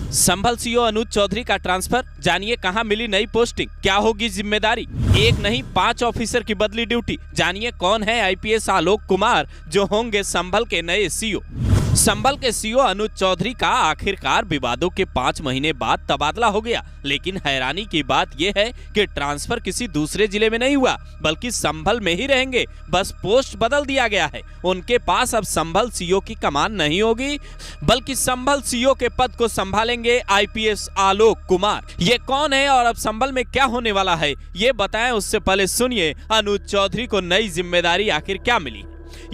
संभल CO अनुज चौधरी का transfer, जानिए कहां मिली नई पोस्टिंग, क्या होगी जिम्मेदारी। एक नहीं 5 ऑफिसर की बदली ड्यूटी, जानिए कौन है आईपीएस आलोक कुमार जो होंगे संभल के नए सीओ। संभल के सीओ अनुज चौधरी का आखिरकार विवादों के 5 महीने बाद तबादला हो गया, लेकिन हैरानी की बात यह है कि ट्रांसफर किसी दूसरे जिले में नहीं हुआ बल्कि संभल में ही रहेंगे, बस पोस्ट बदल दिया गया है। उनके पास अब संभल सीओ की कमान नहीं होगी बल्कि संभल सीओ के पद को संभालेंगे आईपीएस आलोक कुमार। ये कौन है और अब संभल में क्या होने वाला है ये बताएं, उससे पहले सुनिए अनुज चौधरी को नई जिम्मेदारी आखिर क्या मिली।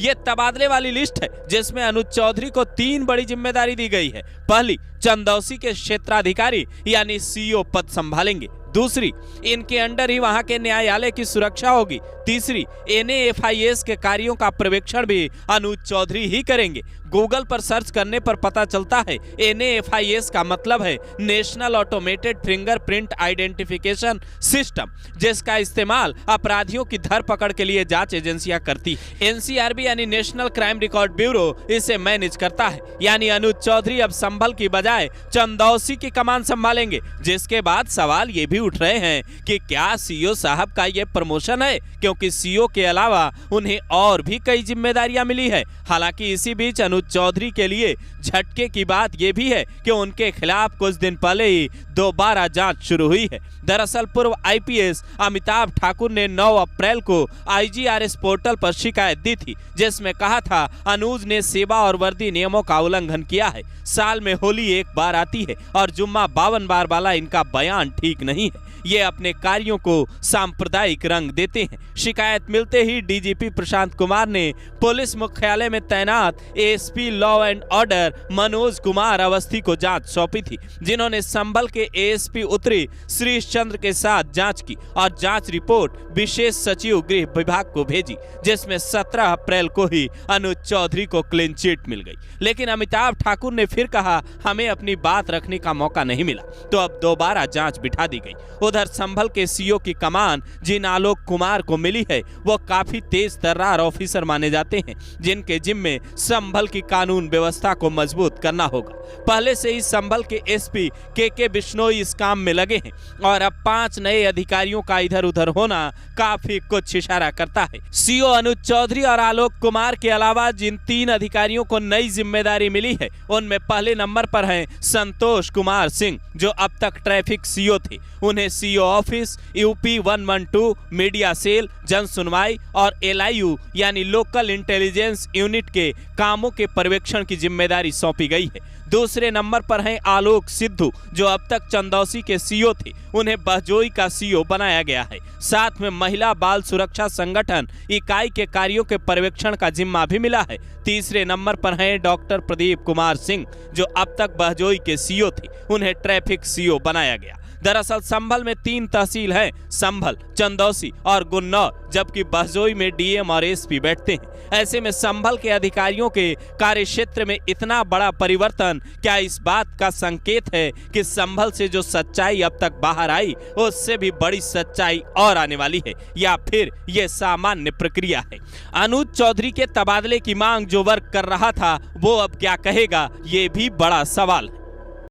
ये तबादले वाली लिस्ट है जिसमें अनुज चौधरी को 3 बड़ी जिम्मेदारी दी गई है। पहली, चंदौसी के क्षेत्राधिकारी यानी सीओ पद संभालेंगे। दूसरी, इनके अंडर ही वहां के न्यायालय की सुरक्षा होगी। तीसरी, NAFIS के कार्यों का पर्यवेक्षण भी अनुज चौधरी ही करेंगे। गूगल पर सर्च करने पर पता चलता है NAFIS का मतलब है national automated fingerprint identification system, जिसका इस्तेमाल अपराधियों की धरपकड़ के लिए जांच एजेंसियां करती है। NCRB यानी नेशनल क्राइम रिकॉर्ड ब्यूरो इसे मैनेज करता है। यानी अनुज चौधरी अब संभल की बजाय चंदौसी की कमान संभालेंगे, जिसके बाद सवाल ये भी उठ रहे हैं कि क्या सीओ साहब का ये प्रमोशन है, क्योंकि सीओ के अलावा उन्हें और भी कई जिम्मेदारियां मिली है। हालांकि इसी बीच अनुज चौधरी के लिए झटके की बात यह भी है कि उनके खिलाफ कुछ दिन पहले ही दोबारा जांच शुरू हुई है। दरअसल पूर्व आईपीएस अमिताभ ठाकुर ने 9 अप्रैल को IGRS पोर्टल पर शिकायत दी थी, जिसमें कहा था अनुज ने सेवा और वर्दी नियमों का उल्लंघन किया है। साल में होली एक बार आती है और जुम्मा 52 बार वाला इनका बयान ठीक नहीं है। ये अपने कार्यों को सांप्रदायिक रंग देते हैं। शिकायत मिलते ही डीजीपी प्रशांत कुमार ने पुलिस मुख्यालय में तैनात ASP law and order Manoj Kumar Awasthi को जांच सौंपी थी, जिन्होंने संभल के ASP उत्तरी श्रीश चंद्र के साथ जांच की और जांच रिपोर्ट विशेष सचिव गृह विभाग को भेजी, जिसमें 17 अप्रैल को ही अनुज चौधरी को क्लीन चिट मिल गई। लेकिन अमिताभ ठाकुर ने फिर कहा हमें अपनी बात रखने का मौका नहीं मिला, तो अब दोबारा जांच बिठा दी गई। उधर संभल के सीओ की कमान जिन आलोक कुमार को मिली है वो काफी तेज तर्रार ऑफिसर माने जाते हैं, जिनके जिम्मे संभल की कानून व्यवस्था को मजबूत करना होगा। पहले से ही संभल के SP KK बिश्नोई इस काम में लगे हैं और अब 5 नए अधिकारियों का इधर उधर होना काफी कुछ इशारा करता है। सीओ अनुज चौधरी और आलोक कुमार के अलावा जिन 3 अधिकारियों को नई जिम्मेदारी मिली है उनमें पहले नंबर पर हैं संतोष कुमार सिंह, जो अब तक ट्रैफिक सीओ थे। उन्हें CO office, UP 112, media cell, जन सुनवाई और LIU यानी लोकल इंटेलिजेंस यूनिट के कामों के पर्यवेक्षण की जिम्मेदारी सौंपी गई है। दूसरे नंबर पर हैं आलोक सिद्धू, जो अब तक चंदौसी के सीओ थे। उन्हें बहजोई का सीओ बनाया गया है। साथ में महिला बाल सुरक्षा संगठन इकाई के कार्यों के पर्यवेक्षण का जिम्मा भी मिला है। तीसरे नंबर पर हैं डॉक्टर प्रदीप कुमार सिंह, जो अब तक बहजोई के सीओ थे। उन्हें ट्रैफिक सीओ बनाया गया। दरअसल संभल में 3 तहसील हैं, संभल, चंदौसी और गुन्नौर, जबकि बहजोई में DM और SP बैठते हैं। ऐसे में संभल के अधिकारियों के कार्यक्षेत्र में इतना बड़ा परिवर्तन क्या इस बात का संकेत है कि संभल से जो सच्चाई अब तक बाहर आई उससे भी बड़ी सच्चाई और आने वाली है, या फिर ये सामान्य प्रक्रिया है? अनुज चौधरी के तबादले की मांग जो वर्ग कर रहा था वो अब क्या कहेगा, ये भी बड़ा सवाल है।